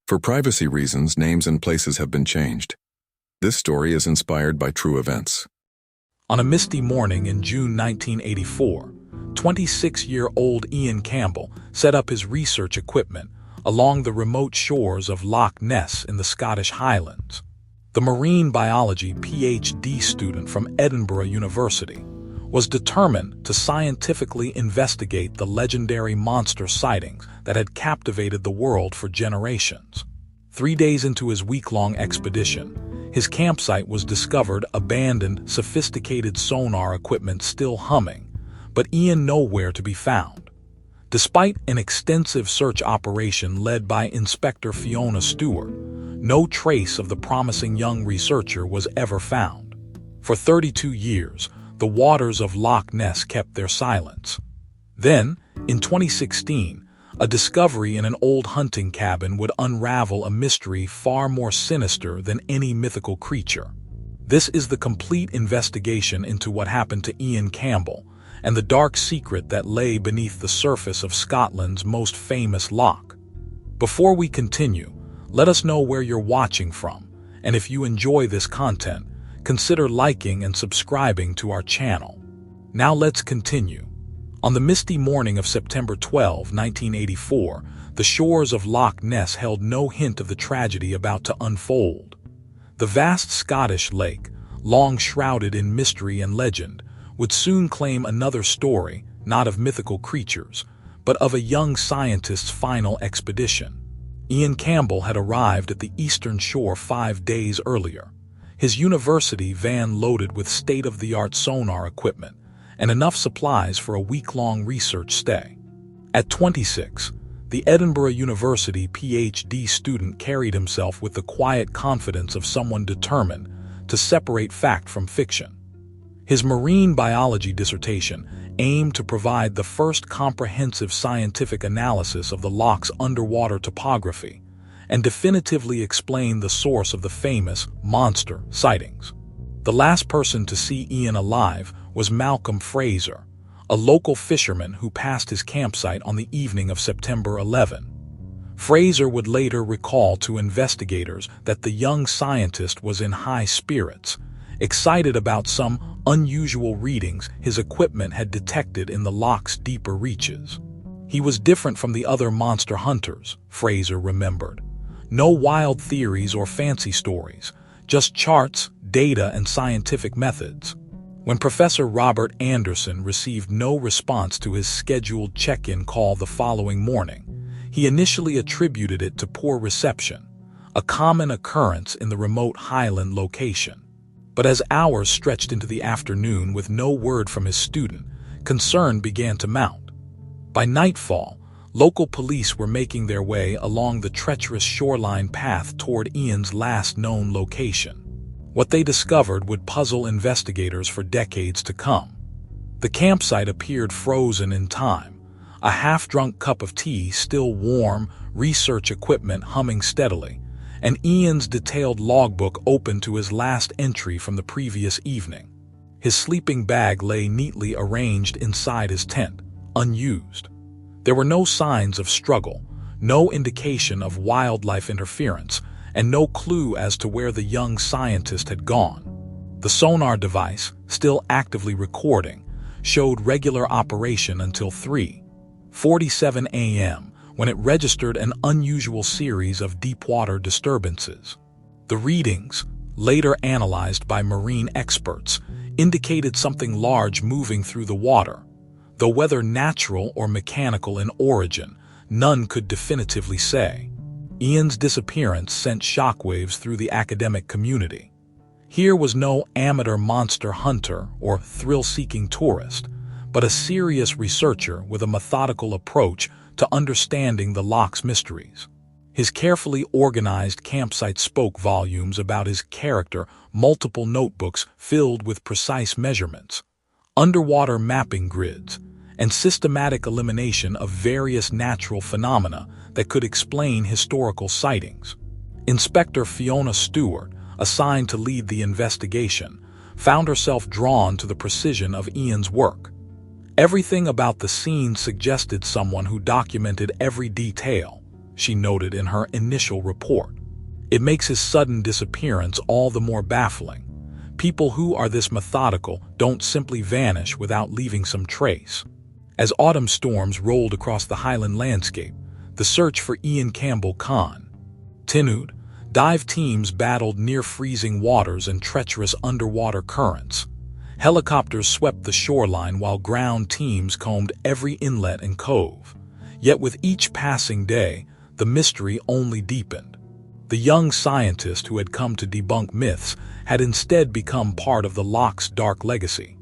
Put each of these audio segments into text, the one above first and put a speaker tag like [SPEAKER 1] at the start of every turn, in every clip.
[SPEAKER 1] For privacy reasons, names and places have been changed. This story is inspired by true events.
[SPEAKER 2] On a misty morning in June 1984, 26-year-old Ian Campbell set up his research equipment along the remote shores of Loch Ness in the Scottish Highlands. The marine biology PhD student from Edinburgh University was determined to scientifically investigate the legendary monster sightings that had captivated the world for generations. 3 days into his week-long expedition, his campsite was discovered abandoned, sophisticated sonar equipment still humming, but Ian nowhere to be found. Despite an extensive search operation led by Inspector Fiona Stewart, no trace of the promising young researcher was ever found. For 32 years, the waters of Loch Ness kept their silence. Then, in 2016, a discovery in an old hunting cabin would unravel a mystery far more sinister than any mythical creature. This is the complete investigation into what happened to Ian Campbell and the dark secret that lay beneath the surface of Scotland's most famous loch. Before we continue, let us know where you're watching from, and if you enjoy this content, consider liking and subscribing to our channel. Now let's continue. On the misty morning of September 12, 1984, the shores of Loch Ness held no hint of the tragedy about to unfold. The vast Scottish lake, long shrouded in mystery and legend, would soon claim another story, not of mythical creatures, but of a young scientist's final expedition. Ian Campbell had arrived at the eastern shore 5 days earlier, his university van loaded with state-of-the-art sonar equipment and enough supplies for a week-long research stay. At 26, the Edinburgh University PhD student carried himself with the quiet confidence of someone determined to separate fact from fiction. His marine biology dissertation aimed to provide the first comprehensive scientific analysis of the loch's underwater topography and definitively explain the source of the famous monster sightings. The last person to see Ian alive was Malcolm Fraser, a local fisherman who passed his campsite on the evening of September 11. Fraser would later recall to investigators that the young scientist was in high spirits, excited about some unusual readings his equipment had detected in the loch's deeper reaches. He was different from the other monster hunters, Fraser remembered. No wild theories or fancy stories, just charts, data, and scientific methods. When Professor Robert Anderson received no response to his scheduled check-in call the following morning, he initially attributed it to poor reception, a common occurrence in the remote highland location. But as hours stretched into the afternoon with no word from his student, concern began to mount. By nightfall, local police were making their way along the treacherous shoreline path toward Ian's last known location. What they discovered would puzzle investigators for decades to come. The campsite appeared frozen in time, a half-drunk cup of tea still warm, research equipment humming steadily, and Ian's detailed logbook open to his last entry from the previous evening. His sleeping bag lay neatly arranged inside his tent, unused. There were no signs of struggle, no indication of wildlife interference, and no clue as to where the young scientist had gone. The sonar device, still actively recording, showed regular operation until 3:47 a.m., when it registered an unusual series of deep-water disturbances. The readings, later analyzed by marine experts, indicated something large moving through the water. Though whether natural or mechanical in origin, none could definitively say. Ian's disappearance sent shockwaves through the academic community. Here was no amateur monster hunter or thrill-seeking tourist, but a serious researcher with a methodical approach to understanding the loch's mysteries. His carefully organized campsite spoke volumes about his character, multiple notebooks filled with precise measurements, underwater mapping grids, and systematic elimination of various natural phenomena that could explain historical sightings. Inspector Fiona Stewart, assigned to lead the investigation, found herself drawn to the precision of Ian's work. Everything about the scene suggested someone who documented every detail, she noted in her initial report. It makes his sudden disappearance all the more baffling. People who are this methodical don't simply vanish without leaving some trace. As autumn storms rolled across the highland landscape, the search for Ian Campbell continued. Dive teams battled near-freezing waters and treacherous underwater currents. Helicopters swept the shoreline while ground teams combed every inlet and cove. Yet with each passing day, the mystery only deepened. The young scientist who had come to debunk myths had instead become part of the Loch's dark legacy.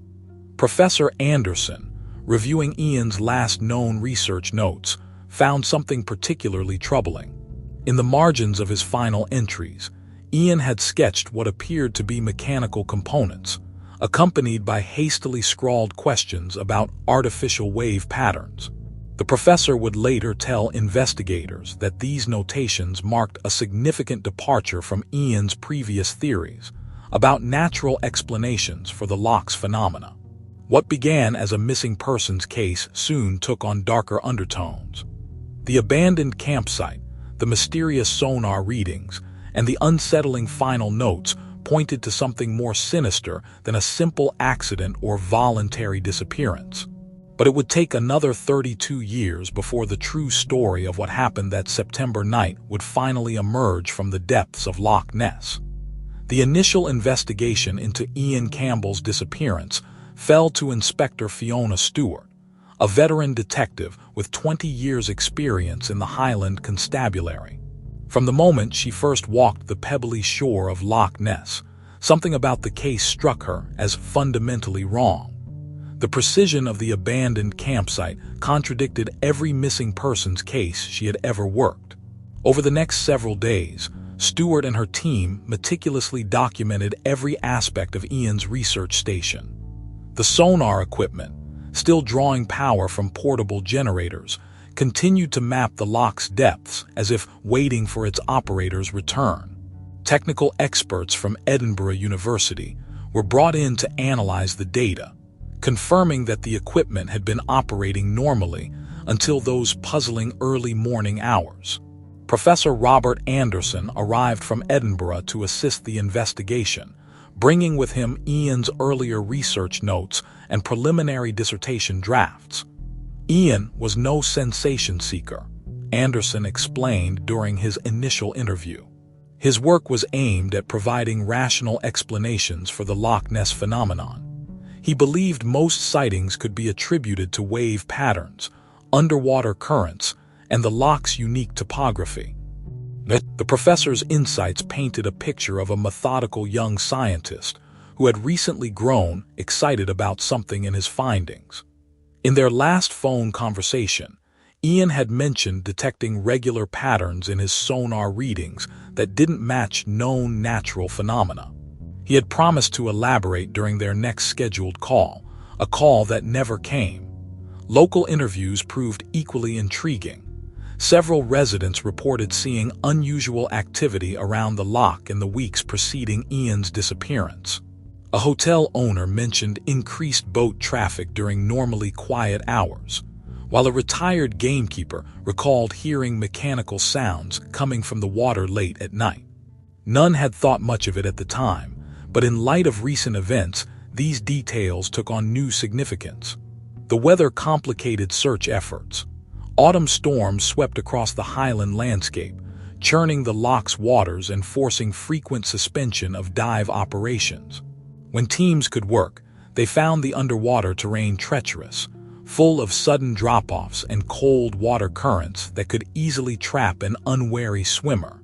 [SPEAKER 2] Professor Anderson, reviewing Ian's last known research notes, found something particularly troubling. In the margins of his final entries, Ian had sketched what appeared to be mechanical components, accompanied by hastily scrawled questions about artificial wave patterns. The professor would later tell investigators that these notations marked a significant departure from Ian's previous theories about natural explanations for the Loch's phenomena. What began as a missing persons case soon took on darker undertones. The abandoned campsite, the mysterious sonar readings, and the unsettling final notes pointed to something more sinister than a simple accident or voluntary disappearance. But it would take another 32 years before the true story of what happened that September night would finally emerge from the depths of Loch Ness. The initial investigation into Ian Campbell's disappearance fell to Inspector Fiona Stewart, a veteran detective with 20 years' experience in the Highland Constabulary. From the moment she first walked the pebbly shore of Loch Ness, something about the case struck her as fundamentally wrong. The precision of the abandoned campsite contradicted every missing persons case she had ever worked. Over the next several days, Stewart and her team meticulously documented every aspect of Ian's research station. The sonar equipment, still drawing power from portable generators, continued to map the Loch's depths as if waiting for its operator's return. Technical experts from Edinburgh University were brought in to analyze the data, confirming that the equipment had been operating normally until those puzzling early morning hours. Professor Robert Anderson arrived from Edinburgh to assist the investigation, bringing with him Ian's earlier research notes and preliminary dissertation drafts. Ian was no sensation seeker, Anderson explained during his initial interview. His work was aimed at providing rational explanations for the Loch Ness phenomenon. He believed most sightings could be attributed to wave patterns, underwater currents, and the Loch's unique topography. The professor's insights painted a picture of a methodical young scientist who had recently grown excited about something in his findings. In their last phone conversation, Ian had mentioned detecting regular patterns in his sonar readings that didn't match known natural phenomena. He had promised to elaborate during their next scheduled call, a call that never came. Local interviews proved equally intriguing. Several residents reported seeing unusual activity around the loch in the weeks preceding Ian's disappearance. A hotel owner mentioned increased boat traffic during normally quiet hours, while a retired gamekeeper recalled hearing mechanical sounds coming from the water late at night. None had thought much of it at the time, but in light of recent events, these details took on new significance. The weather complicated search efforts. Autumn storms swept across the highland landscape, churning the loch's waters and forcing frequent suspension of dive operations. When teams could work, they found the underwater terrain treacherous, full of sudden drop-offs and cold water currents that could easily trap an unwary swimmer.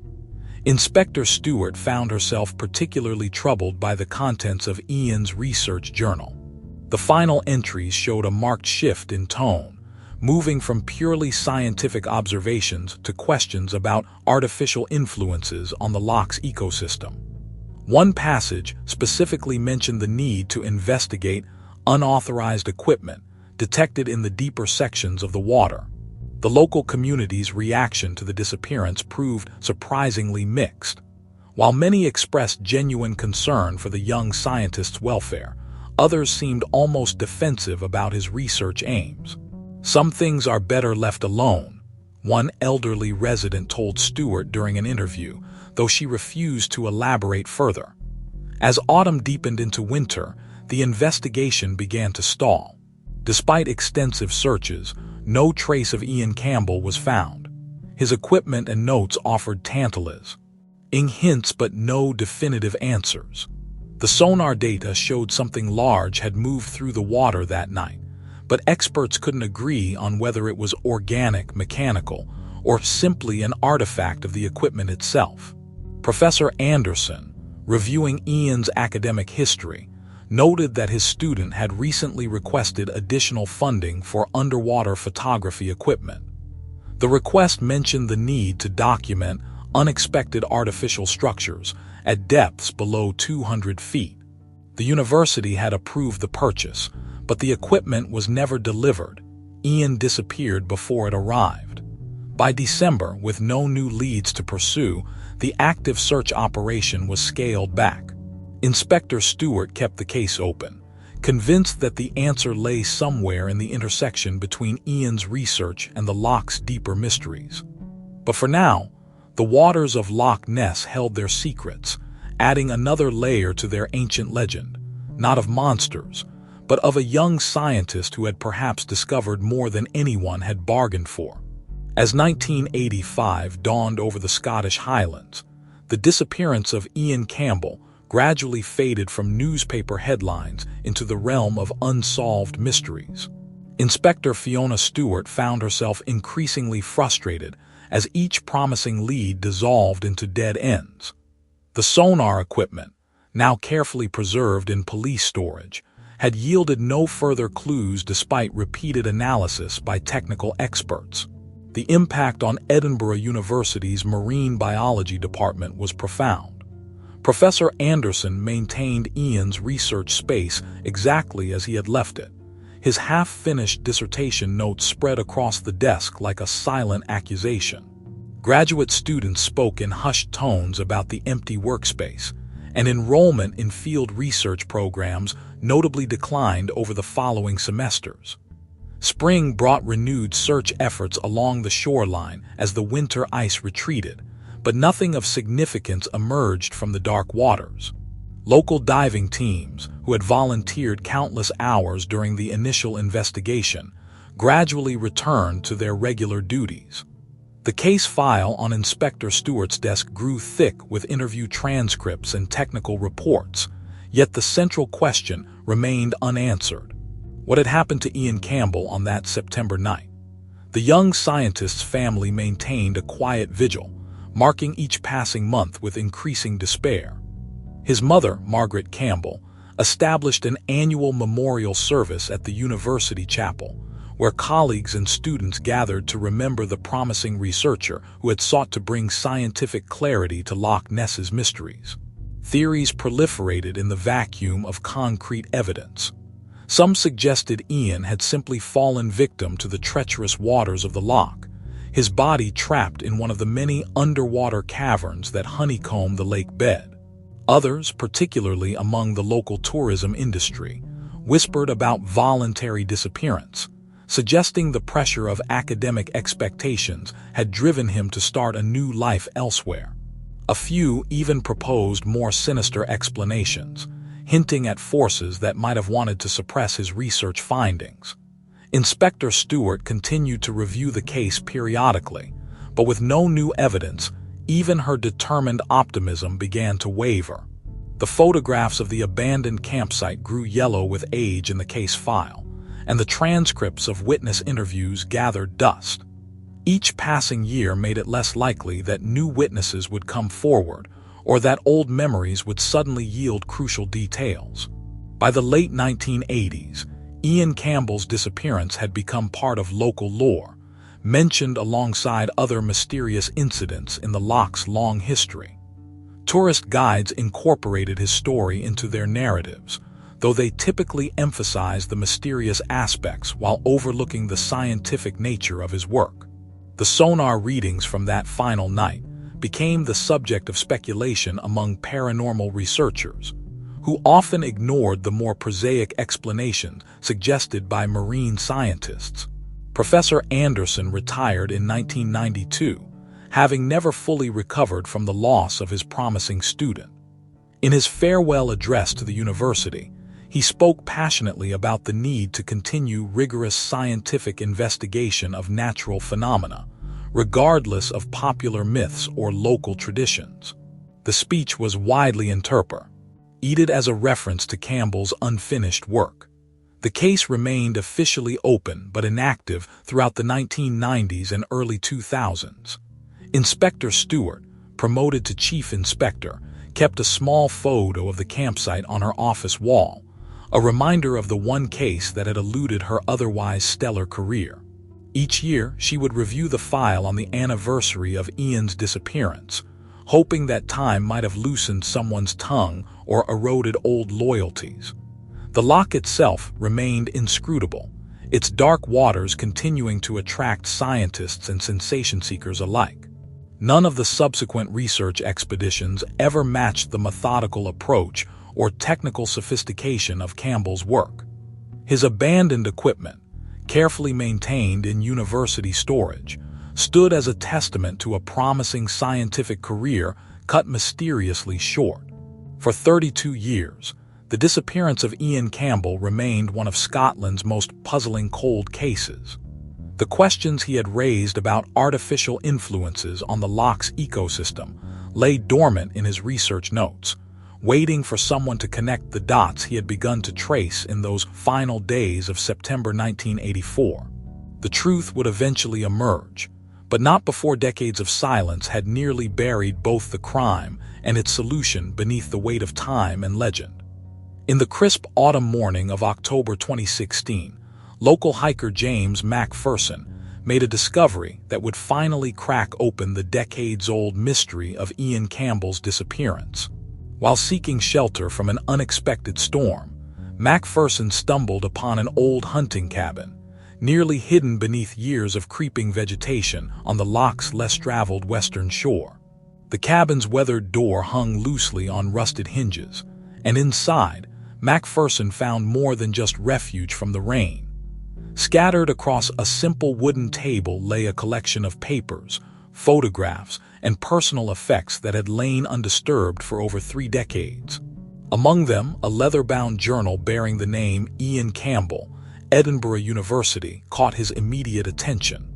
[SPEAKER 2] Inspector Stewart found herself particularly troubled by the contents of Ian's research journal. The final entries showed a marked shift in tone, moving from purely scientific observations to questions about artificial influences on the loch's ecosystem. One passage specifically mentioned the need to investigate unauthorized equipment detected in the deeper sections of the water. The local community's reaction to the disappearance proved surprisingly mixed. While many expressed genuine concern for the young scientist's welfare, others seemed almost defensive about his research aims. "Some things are better left alone," one elderly resident told Stewart during an interview, though she refused to elaborate further. As autumn deepened into winter, the investigation began to stall. Despite extensive searches, no trace of Ian Campbell was found. His equipment and notes offered tantalizing hints but no definitive answers. The sonar data showed something large had moved through the water that night, but experts couldn't agree on whether it was organic, mechanical, or simply an artifact of the equipment itself. Professor Anderson, reviewing Ian's academic history, noted that his student had recently requested additional funding for underwater photography equipment. The request mentioned the need to document unexpected artificial structures at depths below 200 feet. The university had approved the purchase, but the equipment was never delivered. Ian disappeared before it arrived. By December, with no new leads to pursue, the active search operation was scaled back. Inspector Stewart kept the case open, convinced that the answer lay somewhere in the intersection between Ian's research and the Loch's deeper mysteries. But for now, the waters of Loch Ness held their secrets, adding another layer to their ancient legend, not of monsters, but of a young scientist who had perhaps discovered more than anyone had bargained for. As 1985 dawned over the Scottish Highlands, the disappearance of Ian Campbell gradually faded from newspaper headlines into the realm of unsolved mysteries. Inspector Fiona Stewart found herself increasingly frustrated as each promising lead dissolved into dead ends. The sonar equipment, now carefully preserved in police storage, had yielded no further clues despite repeated analysis by technical experts. The impact on Edinburgh University's marine biology department was profound. Professor Anderson maintained Ian's research space exactly as he had left it. His half-finished dissertation notes spread across the desk like a silent accusation. Graduate students spoke in hushed tones about the empty workspace, and enrollment in field research programs notably declined over the following semesters. Spring brought renewed search efforts along the shoreline as the winter ice retreated, but nothing of significance emerged from the dark waters. Local diving teams, who had volunteered countless hours during the initial investigation, gradually returned to their regular duties. The case file on Inspector Stewart's desk grew thick with interview transcripts and technical reports, yet the central question remained unanswered. What had happened to Ian Campbell on that September night? The young scientist's family maintained a quiet vigil, marking each passing month with increasing despair. His mother, Margaret Campbell, established an annual memorial service at the university chapel, where colleagues and students gathered to remember the promising researcher who had sought to bring scientific clarity to Loch Ness's mysteries. Theories proliferated in the vacuum of concrete evidence. Some suggested Ian had simply fallen victim to the treacherous waters of the loch, his body trapped in one of the many underwater caverns that honeycomb the lake bed. Others, particularly among the local tourism industry, whispered about voluntary disappearance, suggesting the pressure of academic expectations had driven him to start a new life elsewhere. A few even proposed more sinister explanations, hinting at forces that might have wanted to suppress his research findings. Inspector Stewart continued to review the case periodically, but with no new evidence, even her determined optimism began to waver. The photographs of the abandoned campsite grew yellow with age in the case file, and the transcripts of witness interviews gathered dust. Each passing year made it less likely that new witnesses would come forward, or that old memories would suddenly yield crucial details. By the late 1980s, Ian Campbell's disappearance had become part of local lore, mentioned alongside other mysterious incidents in the loch's long history. Tourist guides incorporated his story into their narratives, though they typically emphasized the mysterious aspects while overlooking the scientific nature of his work. The sonar readings from that final night became the subject of speculation among paranormal researchers, who often ignored the more prosaic explanations suggested by marine scientists. Professor Anderson retired in 1992, having never fully recovered from the loss of his promising student. In his farewell address to the university, he spoke passionately about the need to continue rigorous scientific investigation of natural phenomena, regardless of popular myths or local traditions. The speech was widely interpreted as a reference to Campbell's unfinished work. The case remained officially open but inactive throughout the 1990s and early 2000s. Inspector Stewart, promoted to chief inspector, kept a small photo of the campsite on her office wall, a reminder of the one case that had eluded her otherwise stellar career. Each year, she would review the file on the anniversary of Ian's disappearance, hoping that time might have loosened someone's tongue or eroded old loyalties. The loch itself remained inscrutable, its dark waters continuing to attract scientists and sensation seekers alike. None of the subsequent research expeditions ever matched the methodical approach or technical sophistication of Campbell's work. His abandoned equipment, carefully maintained in university storage, stood as a testament to a promising scientific career cut mysteriously short. For 32 years, the disappearance of Ian Campbell remained one of Scotland's most puzzling cold cases. The questions he had raised about artificial influences on the loch's ecosystem lay dormant in his research notes, waiting for someone to connect the dots he had begun to trace in those final days of September 1984. The truth would eventually emerge, but not before decades of silence had nearly buried both the crime and its solution beneath the weight of time and legend. In the crisp autumn morning of October 2016, local hiker James MacPherson made a discovery that would finally crack open the decades-old mystery of Ian Campbell's disappearance. While seeking shelter from an unexpected storm, MacPherson stumbled upon an old hunting cabin, nearly hidden beneath years of creeping vegetation on the loch's less-traveled western shore. The cabin's weathered door hung loosely on rusted hinges, and inside, MacPherson found more than just refuge from the rain. Scattered across a simple wooden table lay a collection of papers, photographs, and personal effects that had lain undisturbed for over 3 decades. Among them, a leather-bound journal bearing the name Ian Campbell, Edinburgh University, caught his immediate attention.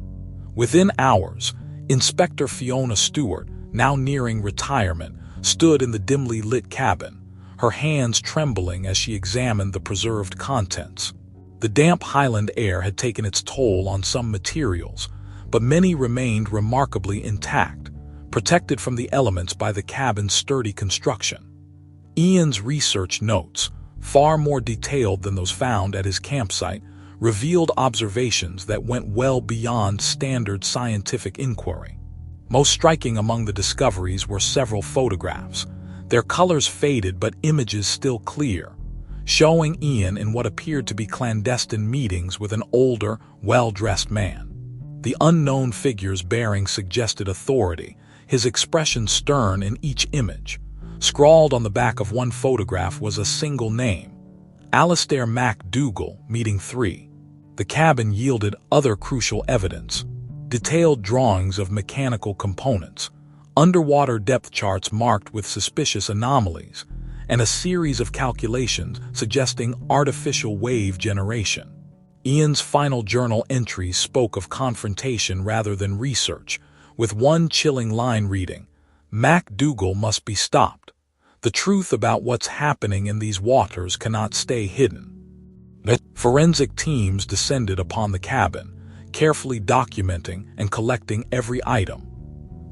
[SPEAKER 2] Within hours, Inspector Fiona Stewart, now nearing retirement, stood in the dimly lit cabin, her hands trembling as she examined the preserved contents. The damp Highland air had taken its toll on some materials, but many remained remarkably intact, protected from the elements by the cabin's sturdy construction. Ian's research notes, far more detailed than those found at his campsite, revealed observations that went well beyond standard scientific inquiry. Most striking among the discoveries were several photographs, their colors faded but images still clear, showing Ian in what appeared to be clandestine meetings with an older, well-dressed man. The unknown figure's bearing suggested authority, his expression stern in each image. Scrawled on the back of one photograph was a single name, Alastair MacDougall, Meeting 3. The cabin yielded other crucial evidence, detailed drawings of mechanical components, underwater depth charts marked with suspicious anomalies, and a series of calculations suggesting artificial wave generation. Ian's final journal entries spoke of confrontation rather than research, with one chilling line reading, "MacDougall must be stopped. The truth about what's happening in these waters cannot stay hidden." Forensic teams descended upon the cabin, carefully documenting and collecting every item.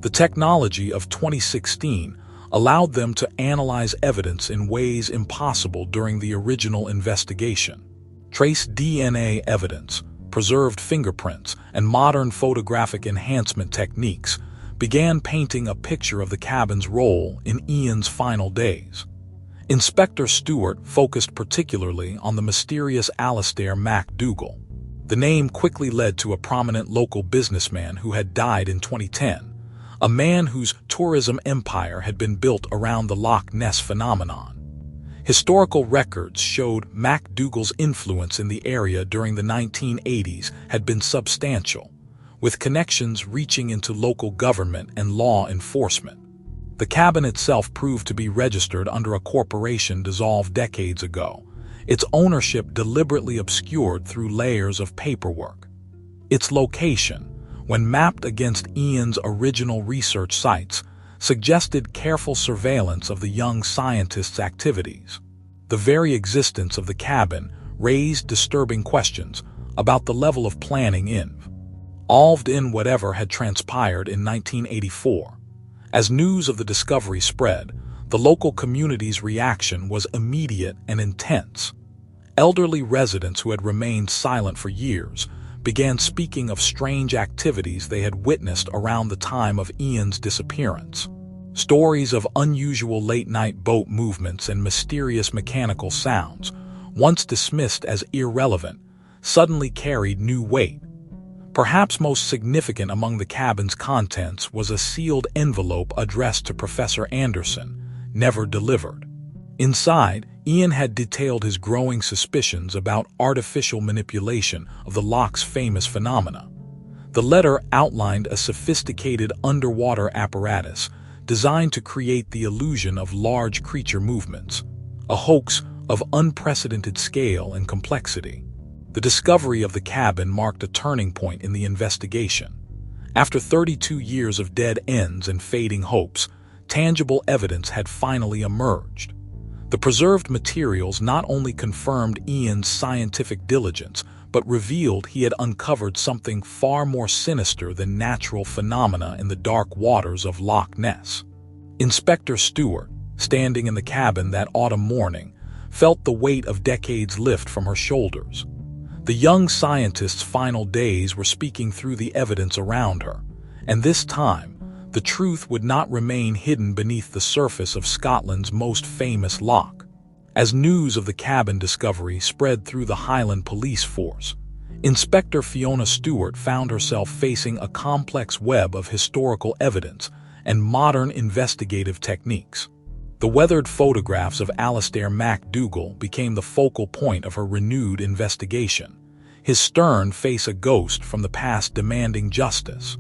[SPEAKER 2] The technology of 2016 allowed them to analyze evidence in ways impossible during the original investigation. Trace DNA evidence, preserved fingerprints, and modern photographic enhancement techniques began painting a picture of the cabin's role in Ian's final days. Inspector Stewart focused particularly on the mysterious Alastair MacDougall. The name quickly led to a prominent local businessman who had died in 2010, a man whose tourism empire had been built around the Loch Ness phenomenon. Historical records showed MacDougall's influence in the area during the 1980s had been substantial, with connections reaching into local government and law enforcement. The cabin itself proved to be registered under a corporation dissolved decades ago, its ownership deliberately obscured through layers of paperwork. Its location, when mapped against Ian's original research sites, suggested careful surveillance of the young scientist's activities. The very existence of the cabin raised disturbing questions about the level of planning involved in whatever had transpired in 1984. As news of the discovery spread, the local community's reaction was immediate and intense. Elderly residents who had remained silent for years began speaking of strange activities they had witnessed around the time of Ian's disappearance. Stories of unusual late-night boat movements and mysterious mechanical sounds, once dismissed as irrelevant, suddenly carried new weight. Perhaps most significant among the cabin's contents was a sealed envelope addressed to Professor Anderson, never delivered. Inside, Ian had detailed his growing suspicions about artificial manipulation of the Loch's famous phenomena. The letter outlined a sophisticated underwater apparatus designed to create the illusion of large creature movements, a hoax of unprecedented scale and complexity. The discovery of the cabin marked a turning point in the investigation. After 32 years of dead ends and fading hopes, tangible evidence had finally emerged. The preserved materials not only confirmed Ian's scientific diligence, but revealed he had uncovered something far more sinister than natural phenomena in the dark waters of Loch Ness. Inspector Stewart, standing in the cabin that autumn morning, felt the weight of decades lift from her shoulders. The young scientist's final days were speaking through the evidence around her, and this time, the truth would not remain hidden beneath the surface of Scotland's most famous loch. As news of the cabin discovery spread through the Highland police force, Inspector Fiona Stewart found herself facing a complex web of historical evidence and modern investigative techniques. The weathered photographs of Alastair MacDougall became the focal point of her renewed investigation, his stern face a ghost from the past demanding justice.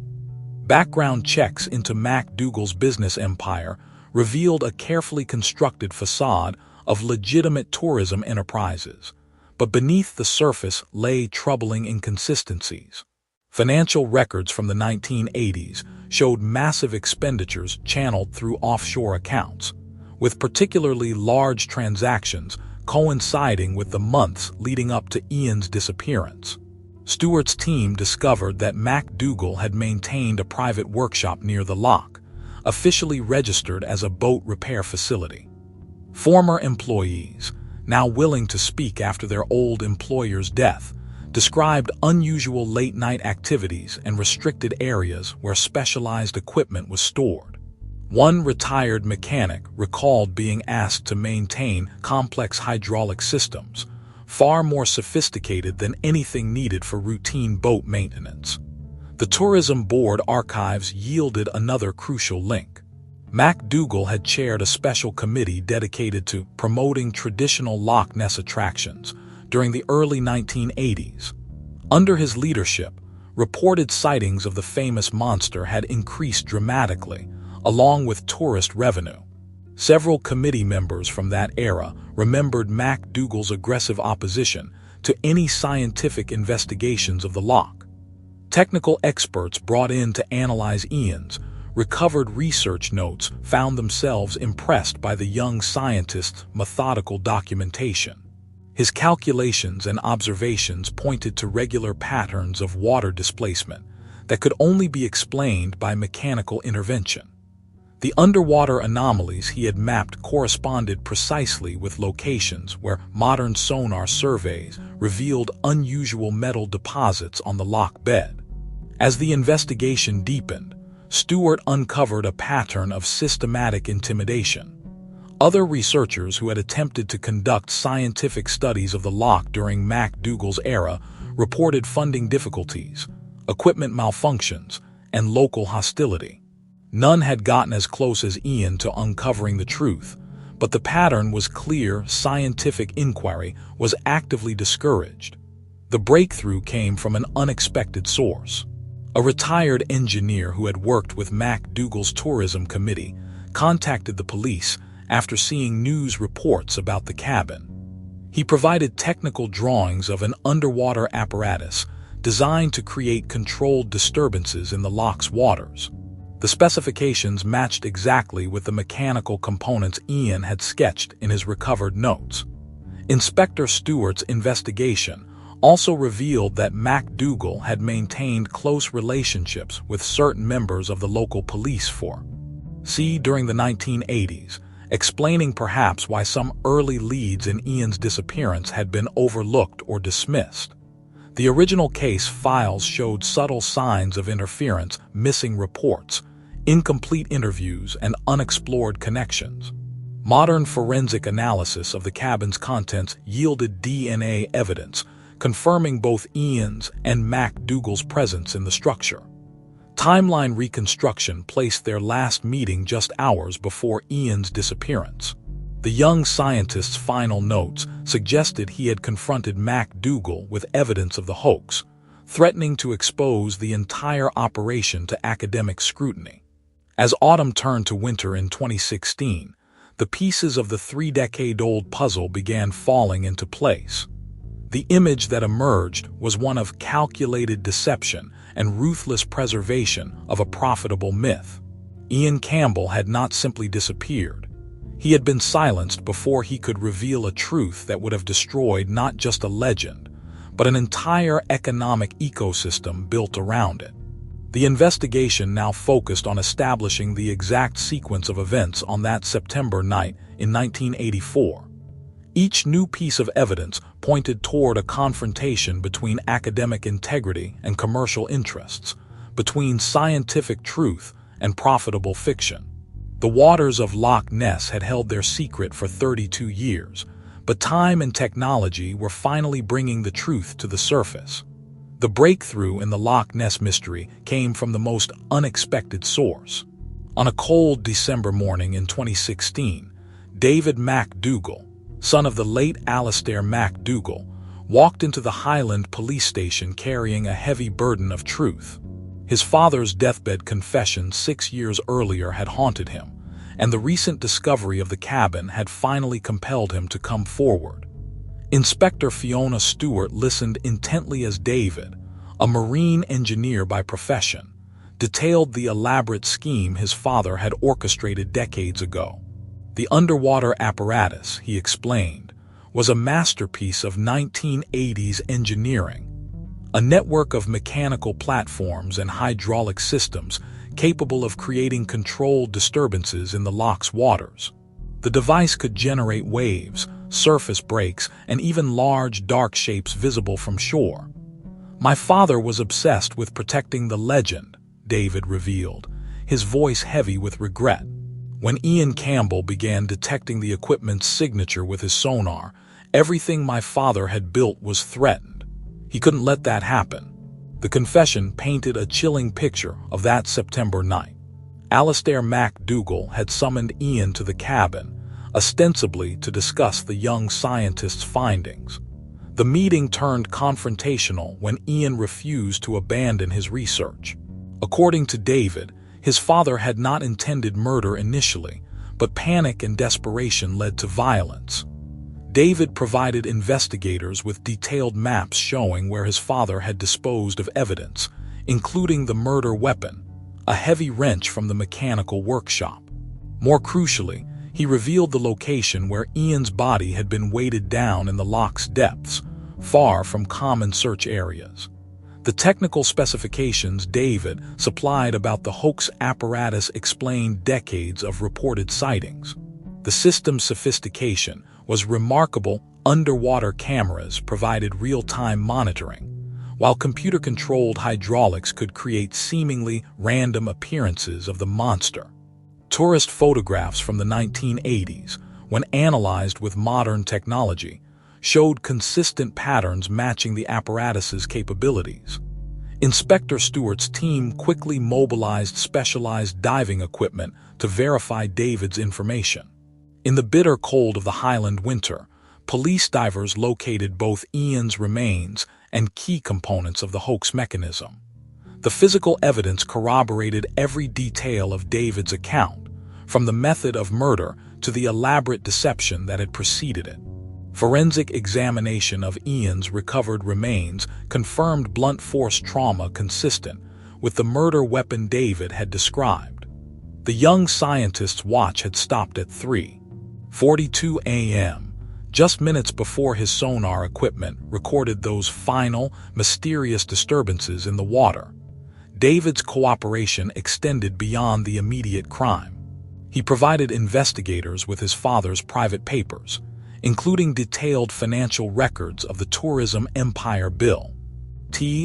[SPEAKER 2] Background checks into MacDougall's business empire revealed a carefully constructed facade of legitimate tourism enterprises, but beneath the surface lay troubling inconsistencies. Financial records from the 1980s showed massive expenditures channeled through offshore accounts, with particularly large transactions coinciding with the months leading up to Ian's disappearance. Stewart's team discovered that MacDougall had maintained a private workshop near the loch, officially registered as a boat repair facility. Former employees, now willing to speak after their old employer's death, described unusual late-night activities and restricted areas where specialized equipment was stored. One retired mechanic recalled being asked to maintain complex hydraulic systems, far more sophisticated than anything needed for routine boat maintenance. The Tourism Board archives yielded another crucial link. MacDougall had chaired a special committee dedicated to promoting traditional Loch Ness attractions during the early 1980s. Under his leadership, reported sightings of the famous monster had increased dramatically, along with tourist revenue. Several committee members from that era remembered MacDougall's aggressive opposition to any scientific investigations of the loch. Technical experts brought in to analyze Ian's recovered research notes found themselves impressed by the young scientist's methodical documentation. His calculations and observations pointed to regular patterns of water displacement that could only be explained by mechanical intervention. The underwater anomalies he had mapped corresponded precisely with locations where modern sonar surveys revealed unusual metal deposits on the loch bed. As the investigation deepened, Stewart uncovered a pattern of systematic intimidation. Other researchers who had attempted to conduct scientific studies of the loch during MacDougall's era reported funding difficulties, equipment malfunctions, and local hostility. None had gotten as close as Ian to uncovering the truth, But the pattern was clear. Scientific inquiry was actively discouraged. The breakthrough came from an unexpected source. A retired engineer who had worked with MacDougall's tourism committee contacted the police after seeing news reports about the cabin. He provided technical drawings of an underwater apparatus designed to create controlled disturbances in the loch's waters. The specifications matched exactly with the mechanical components Ian had sketched in his recovered notes. Inspector Stewart's investigation also revealed that MacDougall had maintained close relationships with certain members of the local police force during the 1980s, explaining perhaps why some early leads in Ian's disappearance had been overlooked or dismissed. The original case files showed subtle signs of interference, missing reports, incomplete interviews, and unexplored connections. Modern forensic analysis of the cabin's contents yielded DNA evidence, confirming both Ian's and MacDougall's presence in the structure. Timeline reconstruction placed their last meeting just hours before Ian's disappearance. The young scientist's final notes suggested he had confronted MacDougall with evidence of the hoax, threatening to expose the entire operation to academic scrutiny. As autumn turned to winter in 2016, the pieces of the 3-decade-old puzzle began falling into place. The image that emerged was one of calculated deception and ruthless preservation of a profitable myth. Ian Campbell had not simply disappeared. He had been silenced before he could reveal a truth that would have destroyed not just a legend, but an entire economic ecosystem built around it. The investigation now focused on establishing the exact sequence of events on that September night in 1984. Each new piece of evidence pointed toward a confrontation between academic integrity and commercial interests, between scientific truth and profitable fiction. The waters of Loch Ness had held their secret for 32 years, but time and technology were finally bringing the truth to the surface. The breakthrough in the Loch Ness mystery came from the most unexpected source. On a cold December morning in 2016, David MacDougall, son of the late Alastair MacDougall, walked into the Highland police station carrying a heavy burden of truth. His father's deathbed confession 6 years earlier had haunted him, and the recent discovery of the cabin had finally compelled him to come forward. Inspector Fiona Stewart listened intently as David, a marine engineer by profession, detailed the elaborate scheme his father had orchestrated decades ago. The underwater apparatus, he explained, was a masterpiece of 1980s engineering, a network of mechanical platforms and hydraulic systems capable of creating controlled disturbances in the loch's waters. The device could generate waves, surface breaks, and even large dark shapes visible from shore. My father was obsessed with protecting the legend, David revealed, his voice heavy with regret. When Ian Campbell began detecting the equipment's signature with his sonar, everything my father had built was threatened. He couldn't let that happen. The confession painted a chilling picture of that September night. Alastair MacDougall had summoned Ian to the cabin, ostensibly to discuss the young scientist's findings. The meeting turned confrontational when Ian refused to abandon his research. According to David, his father had not intended murder initially, but panic and desperation led to violence. David provided investigators with detailed maps showing where his father had disposed of evidence, including the murder weapon, a heavy wrench from the mechanical workshop. More crucially, he revealed the location where Ian's body had been weighted down in the loch's depths, far from common search areas. The technical specifications David supplied about the hoax apparatus explained decades of reported sightings. The system's sophistication was remarkable. Underwater cameras provided real-time monitoring, while computer-controlled hydraulics could create seemingly random appearances of the monster. Tourist photographs from the 1980s, when analyzed with modern technology, showed consistent patterns matching the apparatus's capabilities. Inspector Stewart's team quickly mobilized specialized diving equipment to verify David's information. In the bitter cold of the Highland winter, police divers located both Ian's remains and key components of the hoax mechanism. The physical evidence corroborated every detail of David's account, from the method of murder to the elaborate deception that had preceded it. Forensic examination of Ian's recovered remains confirmed blunt force trauma consistent with the murder weapon David had described. The young scientist's watch had stopped at 3:42 a.m., just minutes before his sonar equipment recorded those final, mysterious disturbances in the water. David's cooperation extended beyond the immediate crime. He provided investigators with his father's private papers, including detailed financial records of the tourism empire bill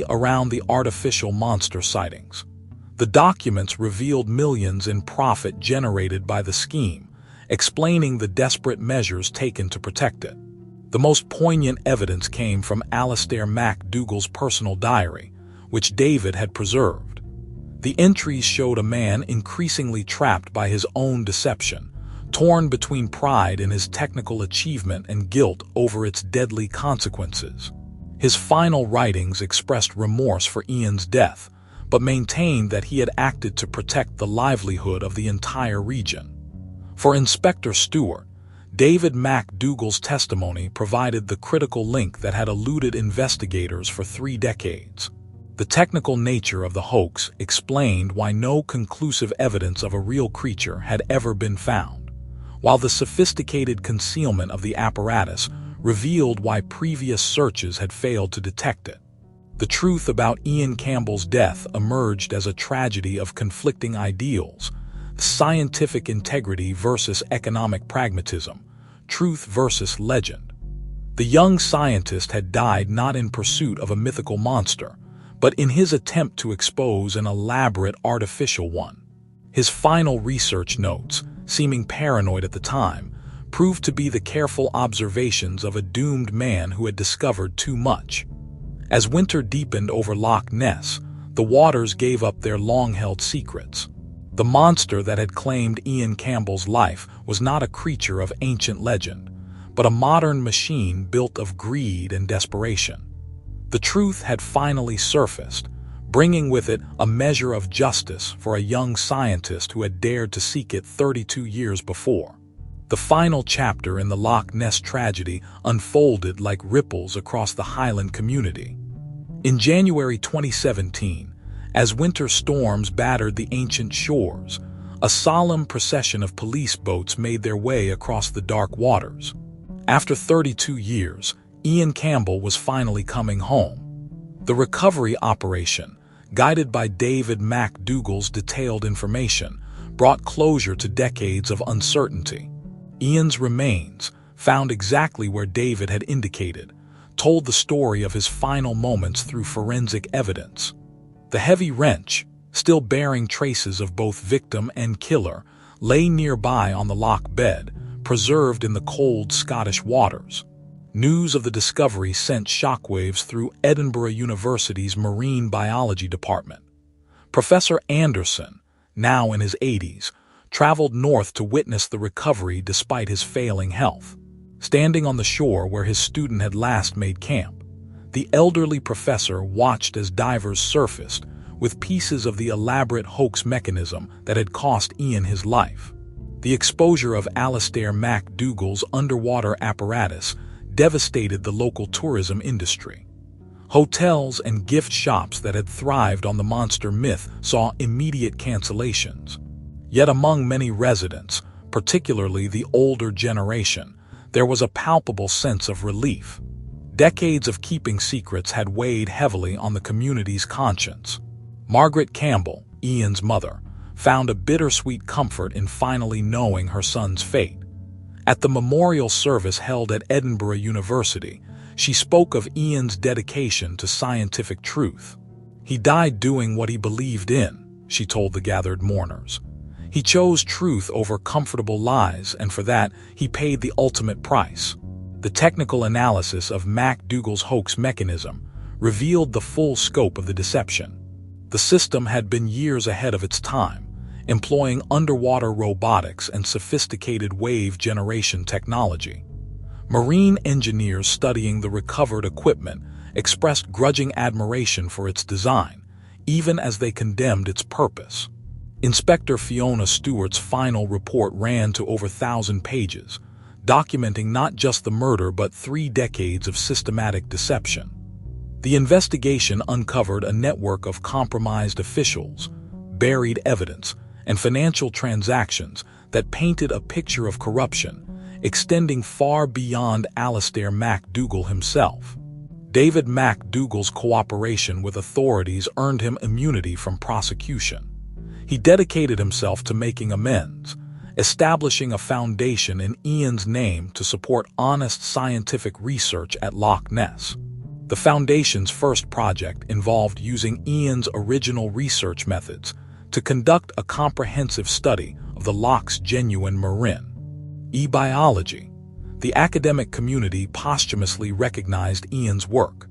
[SPEAKER 2] around the artificial monster sightings. The documents revealed millions in profit generated by the scheme, explaining the desperate measures taken to protect it. The most poignant evidence came from Alastair MacDougall's personal diary, which David had preserved. The entries showed a man increasingly trapped by his own deception, torn between pride in his technical achievement and guilt over its deadly consequences. His final writings expressed remorse for Ian's death, but maintained that he had acted to protect the livelihood of the entire region. For Inspector Stewart, David MacDougall's testimony provided the critical link that had eluded investigators for 3 decades. The technical nature of the hoax explained why no conclusive evidence of a real creature had ever been found, while the sophisticated concealment of the apparatus revealed why previous searches had failed to detect it. The truth about Ian Campbell's death emerged as a tragedy of conflicting ideals: scientific integrity versus economic pragmatism, truth versus legend. The young scientist had died not in pursuit of a mythical monster, but in his attempt to expose an elaborate artificial one. His final research notes, seeming paranoid at the time, proved to be the careful observations of a doomed man who had discovered too much. As winter deepened over Loch Ness, the waters gave up their long-held secrets. The monster that had claimed Ian Campbell's life was not a creature of ancient legend, but a modern machine built of greed and desperation. The truth had finally surfaced, bringing with it a measure of justice for a young scientist who had dared to seek it 32 years before. The final chapter in the Loch Ness tragedy unfolded like ripples across the Highland community. In January 2017, as winter storms battered the ancient shores, a solemn procession of police boats made their way across the dark waters. After 32 years, Ian Campbell was finally coming home. The recovery operation, guided by David MacDougall's detailed information, brought closure to decades of uncertainty. Ian's remains, found exactly where David had indicated, told the story of his final moments through forensic evidence. The heavy wrench, still bearing traces of both victim and killer, lay nearby on the loch bed, preserved in the cold Scottish waters. News of the discovery sent shockwaves through Edinburgh University's marine biology department. Professor Anderson, now in his 80s, traveled north to witness the recovery despite his failing health. Standing on the shore where his student had last made camp, the elderly professor watched as divers surfaced with pieces of the elaborate hoax mechanism that had cost Ian his life. The exposure of Alastair MacDougall's underwater apparatus devastated the local tourism industry. Hotels and gift shops that had thrived on the monster myth saw immediate cancellations. Yet among many residents, particularly the older generation, there was a palpable sense of relief. Decades of keeping secrets had weighed heavily on the community's conscience. Margaret Campbell, Ian's mother, found a bittersweet comfort in finally knowing her son's fate. At the memorial service held at Edinburgh University, she spoke of Ian's dedication to scientific truth. "He died doing what he believed in," she told the gathered mourners. "He chose truth over comfortable lies, and for that, he paid the ultimate price." The technical analysis of MacDougall's hoax mechanism revealed the full scope of the deception. The system had been years ahead of its time, employing underwater robotics and sophisticated wave generation technology. Marine engineers studying the recovered equipment expressed grudging admiration for its design, even as they condemned its purpose. Inspector Fiona Stewart's final report ran to over 1,000 pages, documenting not just the murder but 3 decades of systematic deception. The investigation uncovered a network of compromised officials, buried evidence, and financial transactions that painted a picture of corruption, extending far beyond Alastair MacDougall himself. David MacDougall's cooperation with authorities earned him immunity from prosecution. He dedicated himself to making amends, establishing a foundation in Ian's name to support honest scientific research at Loch Ness. The Foundation's first project involved using Ian's original research methods to conduct a comprehensive study of the Loch's genuine marine biology. The academic community posthumously recognized Ian's work.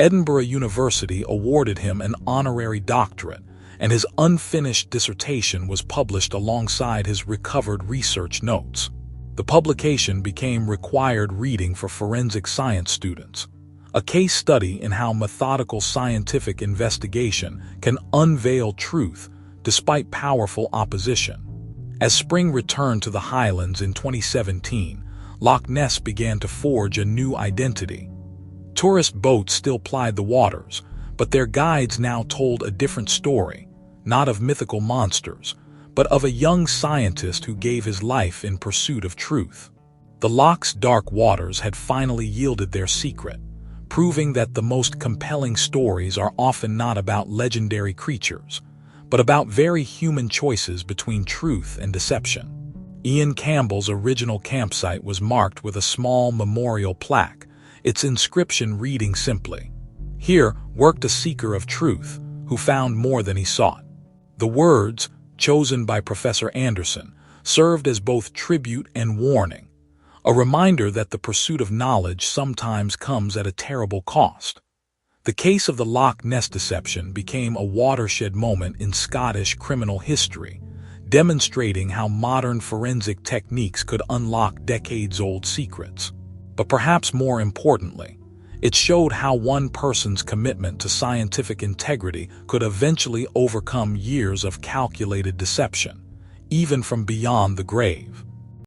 [SPEAKER 2] Edinburgh University awarded him an honorary doctorate, and his unfinished dissertation was published alongside his recovered research notes. The publication became required reading for forensic science students, a case study in how methodical scientific investigation can unveil truth despite powerful opposition. As spring returned to the Highlands in 2017, Loch Ness began to forge a new identity. Tourist boats still plied the waters, but their guides now told a different story, not of mythical monsters, but of a young scientist who gave his life in pursuit of truth. The Loch's dark waters had finally yielded their secret, proving that the most compelling stories are often not about legendary creatures, but about very human choices between truth and deception. Ian Campbell's original campsite was marked with a small memorial plaque, its inscription reading simply, "Here worked a seeker of truth, who found more than he sought." The words, chosen by Professor Anderson, served as both tribute and warning, a reminder that the pursuit of knowledge sometimes comes at a terrible cost. The case of the Loch Ness deception became a watershed moment in Scottish criminal history, demonstrating how modern forensic techniques could unlock decades-old secrets. But perhaps more importantly, it showed how one person's commitment to scientific integrity could eventually overcome years of calculated deception, even from beyond the grave.